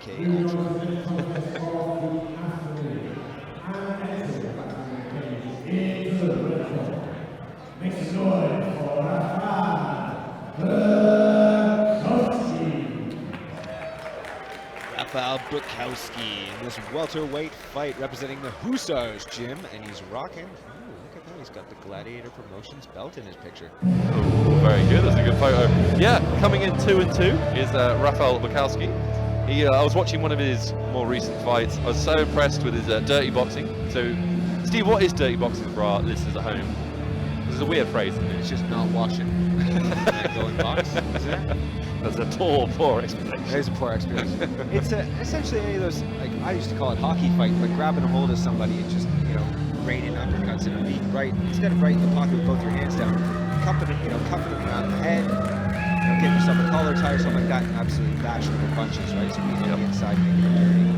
4K Ultra. Make some noise for RAFAL Borkowski. RAFAL Borkowski in this welterweight fight representing the Hussars gym, and he's rocking. Ooh, look at that, he's got the Gladiator Promotions belt in his picture. Ooh, very good, that's a good photo. Yeah, coming in 2-2 is RAFAL Borkowski. I was watching one of his more recent fights. I was so impressed with his dirty boxing. So, Steve, what is dirty boxing for our listeners at home? This is a weird phrase. It's just not washing. Going box, isn't it? That's a poor explanation. It is a poor explanation. It's essentially any of those, like I used to call it hockey fight, but grabbing a hold of somebody and just, raining uppercuts and being right, instead of right in the pocket with both your hands down, cupping them around the head, getting yourself a collar tie or something like that, and absolutely bashing them with punches, right? So he's on the inside making it dirty.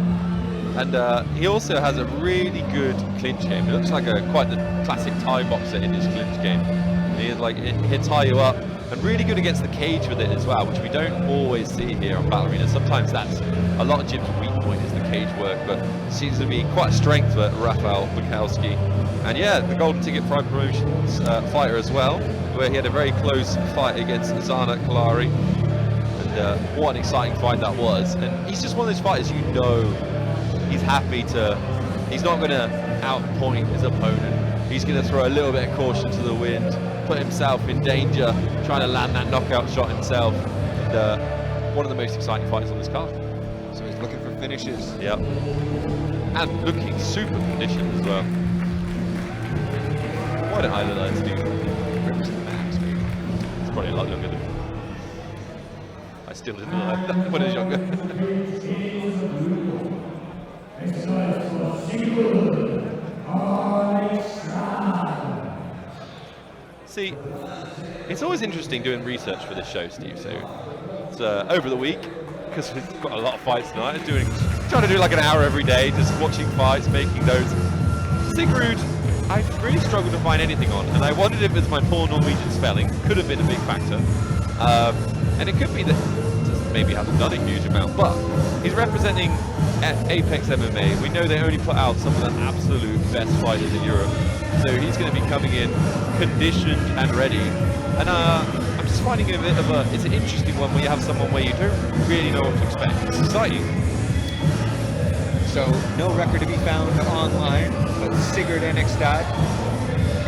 And he also has a really good clinch game. He looks like quite the classic Thai boxer in his clinch game. He'll tie you up, and really good against the cage with it as well, which we don't always see here on Battle Arena. Sometimes that's a lot of gyms' weak point is the cage work, but it seems to be quite a strength for RAFAL Borkowski. And yeah, the Golden Ticket Pride Promotions fighter as well, where he had a very close fight against Zana Kalari. And what an exciting fight that was. And he's just one of those fighters he's happy he's not going to outpoint his opponent. He's going to throw a little bit of caution to the wind, put himself in danger, trying to land that knockout shot himself. And one of the most exciting fighters on this card. So he's looking for finishes. Yep. And looking super conditioned as well. Why don't I look like this dude? Rips the max, baby. It's probably a lot younger than me. I still didn't know that when I was younger. Sigurd Annexstad. See, it's always interesting doing research for this show, Steve. So it's over the week, because we've got a lot of fights tonight. Trying to do like an hour every day, just watching fights, making notes. Sigurd, I've really struggled to find anything on, and I wondered if it's my poor Norwegian spelling. Could have been a big factor, and it could be that maybe hasn't done a huge amount, but he's representing Apex MMA. We know they only put out some of the absolute best fighters in Europe, so he's going to be coming in conditioned and ready. And I'm just finding it a bit of it's an interesting one where you have someone where you don't really know what to expect. It's exciting. So no record to be found online, but Sigurd Annexstad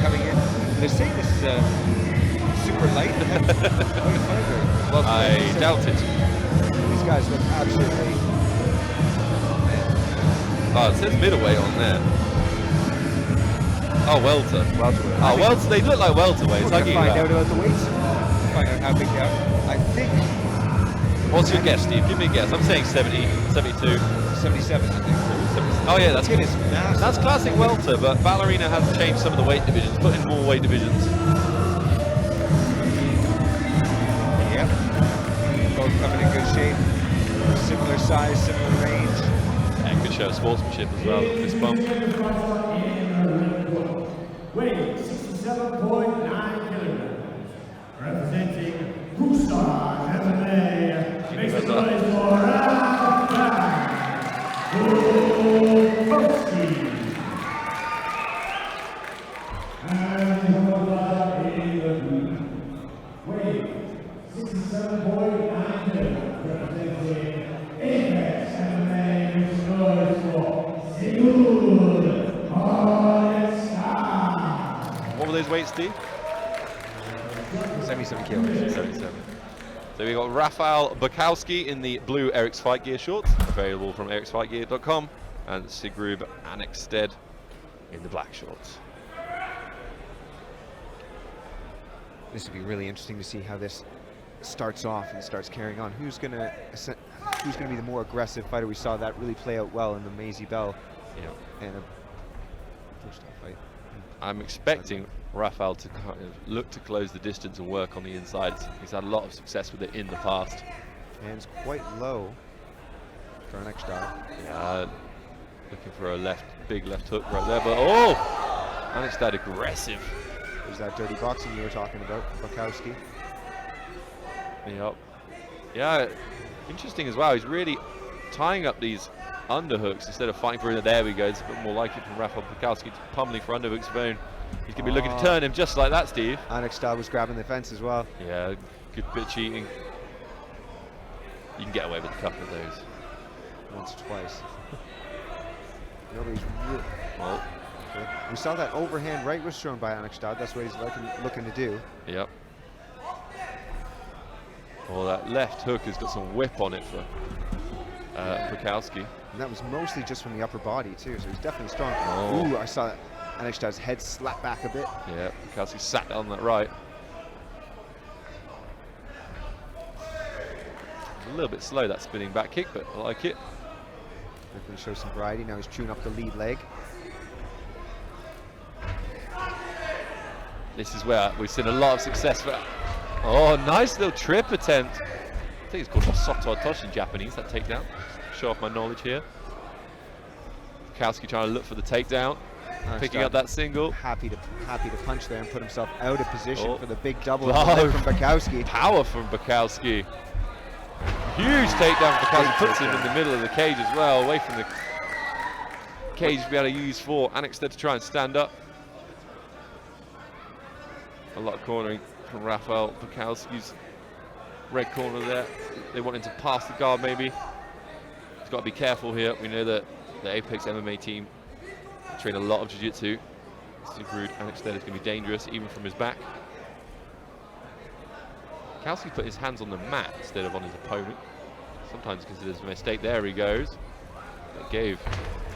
coming in. They're saying this is a super light. Well, I doubt it. These guys look absolutely. Oh, it says middleweight on there. Oh, welter. Oh, welter. They look like welterweights. We're gonna find out about the weights. Find out how big they are. I think. What's your guess, Steve? Give me a guess. I'm saying 70, 72. 77, I think. Oh yeah, that's Kid is massive. That's classic welter, but Ballerina has changed some of the weight divisions, put in more weight divisions. Yep. Both coming in good shape. Similar size, similar range. And good show of sportsmanship as well. This bump. Weight 67.9 kilograms. Representing Hussars MMA. Make some noise for RAFAL Borkowski. Weight 67.9 kilograms. Representing Apex MMA. Make some noise for Sigurd Annexstad. What were those weights, Steve? 77 kilos. 77. So we got RAFAL Borkowski in the blue Eric's Fight Gear shorts, available from ericsfightgear.com, and Sigurd Annexstad in the black shorts. This would be really interesting to see how this starts off and starts carrying on. Who's gonna be the more aggressive fighter? We saw that really play out well in the Maisie Bell, and a first off fight. I'm expecting RAFAL to kind of look to close the distance and work on the insides. He's had a lot of success with it in the past. Hands quite low for Annexstad. Yeah, looking for a big left hook right there, but oh! Annexstad aggressive. There's that dirty boxing you were talking about, Borkowski. Yep. Yeah, interesting as well. He's really tying up these underhooks instead of fighting for it. There we go. It's a bit more like it from RAFAL BORKOWSKI, pummeling for underhooks of own. He's going to be looking to turn him just like that, Steve. Annexstad was grabbing the fence as well. Yeah, good bit of cheating. You can get away with a couple of those. Once or twice. Nobody's Well, we saw that overhand right was thrown by Annexstad. That's what he's looking to do. yep. Well, that left hook has got some whip on it for BORKOWSKI. And that was mostly just from the upper body too, so he's definitely strong. Oh. Ooh, I saw Annexstad's head slap back a bit. Yeah, BORKOWSKI sat down that right. A little bit slow, that spinning back kick, but I like it. Definitely shows some variety. Now he's chewing up the lead leg. This is where we've seen a lot of success for. Oh, nice little trip attempt. I think it's called Soto Tosh in Japanese, that takedown. Show off my knowledge here. BORKOWSKI trying to look for the takedown. Picking up that single. Happy to punch there and put himself out of position for the big double Oh. from BORKOWSKI. Power from BORKOWSKI. Huge takedown from BORKOWSKI. Puts him in the middle of the cage as well, away from the cage to be able to use for Annexstad to try and stand up. A lot of cornering from RAFAL BORKOWSKI's red corner there. They want him to pass the guard maybe. He's got to be careful here. We know that the Apex MMA team train a lot of jiu-jitsu. Sigurd Annexstad is going to be dangerous even from his back. BORKOWSKI put his hands on the mat instead of on his opponent. Sometimes considers a mistake. There he goes. That gave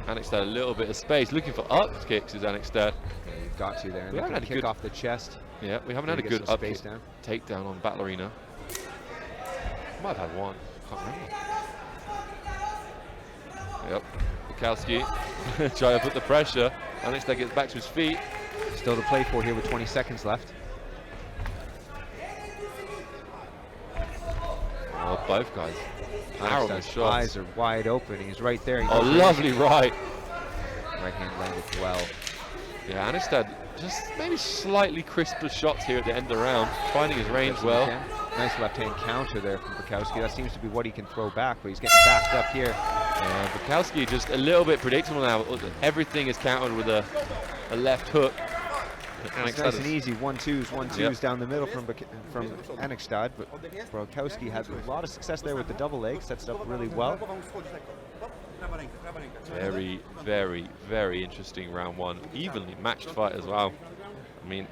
Annexstad a little bit of space. Looking for up kicks is Annexstad. Yeah, you've got to there. And We haven't had a kick good- off the chest. Yeah, we haven't had a Get good some up space kick down. takedown on Battle Arena. Might have had one. Can't remember. Yep. BORKOWSKI trying to put the pressure. Annexstad gets back to his feet. Still to play for here with 20 seconds left. Oh, both guys. Powerful Annexstad's shots. eyes are wide open. He's right there. He Oh, goes lovely right. right hand landed well. Yeah, Annexstad just maybe slightly crisper shots here at the end of the round, finding his range Yes, he well. can. Nice left hand counter there from BORKOWSKI. That seems to be what he can throw back, but he's getting backed up here. BORKOWSKI just a little bit predictable now. Everything is countered with a left hook. It's nice and easy. 1-2s down the middle from Annexstad, but BORKOWSKI has a lot of success there with the double leg. Sets it up really well. Very, very, very interesting round one. Evenly matched fight as well. I mean,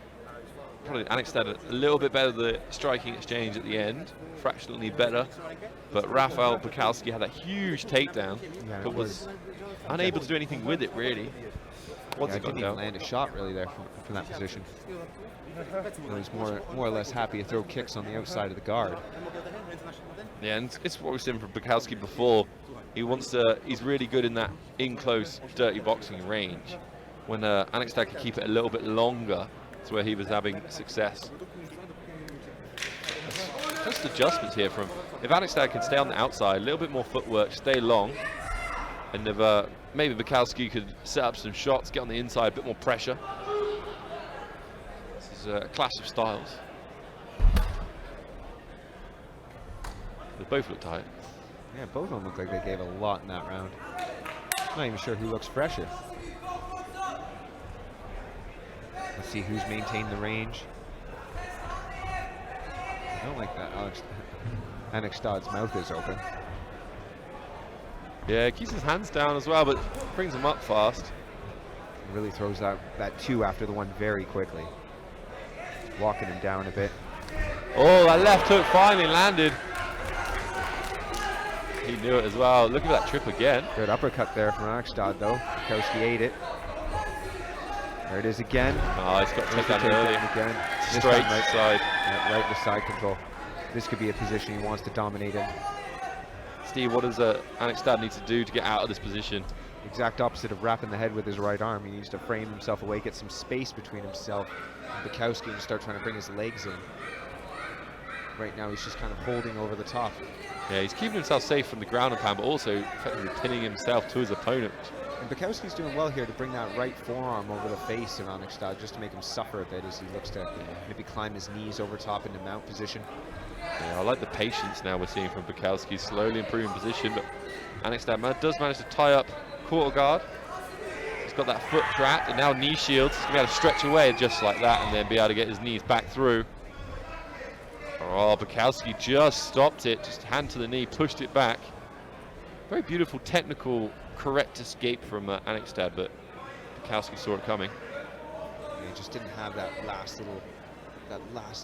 probably Annexstad a little bit better the striking exchange at the end, fractionally better. But RAFAL BORKOWSKI had that huge takedown, Yeah, but it was unable to do anything with it really. Once Yeah, it got didn't even down. land a shot really there from that position. So he's more or less happy to throw kicks on the outside of the guard. Yeah, and it's what we've seen from BORKOWSKI before. He wants to. He's really good in that in-close, dirty boxing range. When Annexstad could keep it a little bit longer, it's where he was having success. Just adjustments here from. If Annexstad can stay on the outside, a little bit more footwork, stay long, and if maybe BORKOWSKI could set up some shots, get on the inside, a bit more pressure. This is a clash of styles. They both look tight. Yeah, both of them look like they gave a lot in that round. Not even sure who looks fresher. Let's see who's maintained the range. I don't like that. Annexstad's mouth is open. Yeah, keeps his hands down as well, but brings them up fast. Really throws out that two after the one very quickly. Walking him down a bit. Oh, that left hook finally landed. He knew it as well. Look at that trip again. Good uppercut there from Annexstad though. BORKOWSKI ate it. There it is again. Oh, he's got to take that Takedown early. again. This Straight time right, side. yeah, right to side control. This could be a position he wants to dominate in. Steve, what does Annexstad need to do to get out of this position? Exact opposite of wrapping the head with his right arm. He needs to frame himself away, get some space between himself and BORKOWSKI and start trying to bring his legs in. Right now he's just kind of holding over the top. Yeah, he's keeping himself safe from the ground and pound, but also effectively pinning himself to his opponent. And BORKOWSKI's doing well here to bring that right forearm over the face of Annexstad just to make him suffer a bit as he looks to maybe climb his knees over top into mount position. Yeah, I like the patience now we're seeing from Borkowski, slowly improving position, but Annexstad does manage to tie up quarter guard. He's got that foot trapped, and now knee shields. He's going to be able to stretch away just like that and then be able to get his knees back through. Oh, Borkowski just stopped it, just hand to the knee, pushed it back. Very beautiful, technical, correct escape from Annexstad, but Borkowski saw it coming. Yeah, he just didn't have that last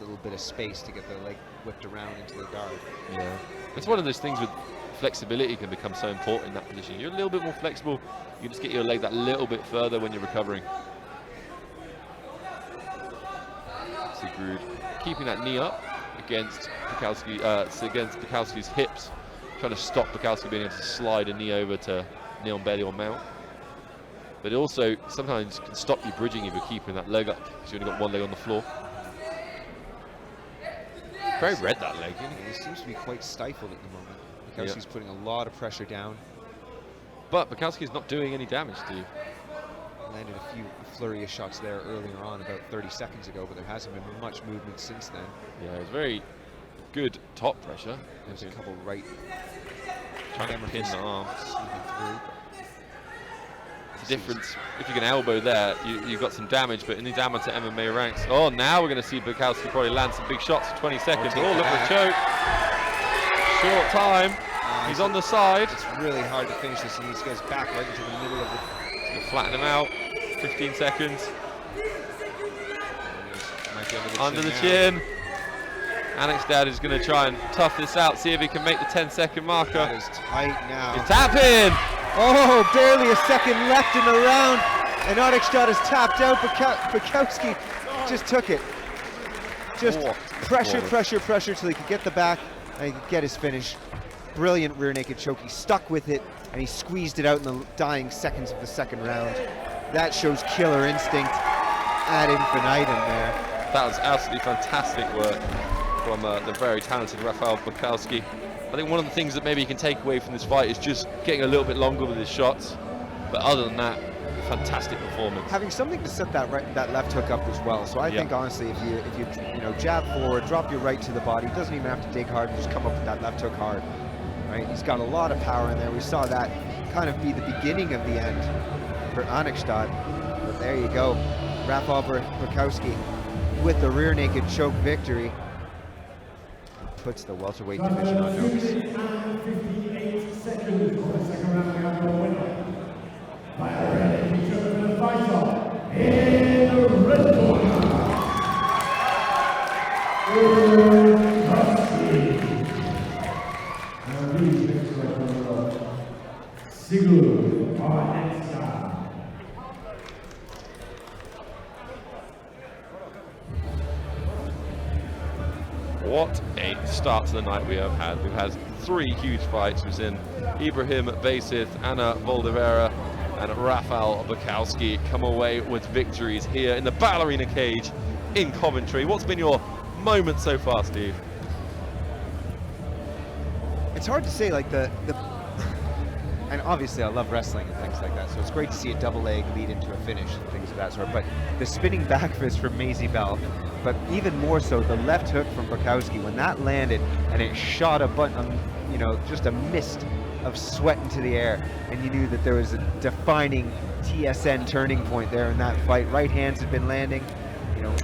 little bit of space to get the leg whipped around into the guard. Yeah, it's one of those things with flexibility can become so important in that position. You're a little bit more flexible, you can just get your leg that little bit further when you're recovering. Sigurd keeping that knee up against Borkowski's hips, trying to stop Borkowski being able to slide a knee over to knee on belly or mount. But it also sometimes can stop you bridging if you're keeping that leg up because you've only got one leg on the floor. Very red, that leg. He seems to be quite stifled at the moment. Borkowski's putting a lot of pressure down. But Borkowski's not doing any damage to you. Landed a few flurry of shots there earlier on, about 30 seconds ago, but there hasn't been much movement since then. Yeah, it was very good top pressure. There's a couple right trying to pin the arm. The difference, if you can elbow there, you've got some damage, but in these amateur MMA ranks, oh, now we're going to see Borkowski probably land some big shots for 20 seconds. Oh, look at the choke. Short time. He's on the side. It's really hard to finish this. He needs to get his back right into the middle of the... Flatten him out. 15 seconds. Under the chin. Annexstad is going to try and tough this out, see if he can make the 10-second marker. That is tight now. He's tapping. Oh, barely a second left in the round, and Annexstad is tapped out. Borkowski just took it. Just pressure till he could get the back and he could get his finish. Brilliant rear naked choke. He stuck with it and he squeezed it out in the dying seconds of the second round. That shows killer instinct ad infinitum there. That was absolutely fantastic work from the very talented RAFAL Borkowski. I think one of the things that maybe you can take away from this fight is just getting a little bit longer with his shots. But other than that, fantastic performance. Having something to set that left hook up as well. So I think honestly, if you jab forward, drop your right to the body, doesn't even have to dig hard, just come up with that left hook hard. Right? He's got a lot of power in there. We saw that kind of be the beginning of the end for Annexstad. But there you go, RAFAL Borkowski with the rear naked choke victory. Puts the welterweight division on notice. 58 seconds for the second round. We have no winner. By a red the fighter in the red corner, Sigurd Annexstad. What a start to the night we have had. We've had 3 huge fights. We've seen Ibrahim Basith, Anna Voldevera, and RAFAL Borkowski come away with victories here in the ballerina cage in Coventry. What's been your moment so far, Steve? It's hard to say, like and obviously I love wrestling and things like that, so it's great to see a double leg lead into a finish and things of that sort, but the spinning back fist from Maisie Bell, but even more so the left hook from Borkowski, when that landed and it shot a button, just a mist of sweat into the air, and you knew that there was a defining TSN turning point there in that fight. Right hands had been landing.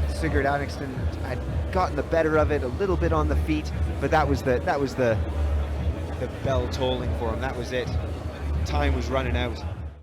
Sigurd Annexstad had gotten the better of it a little bit on the feet, but that was the bell tolling for him. That was it. Time was running out.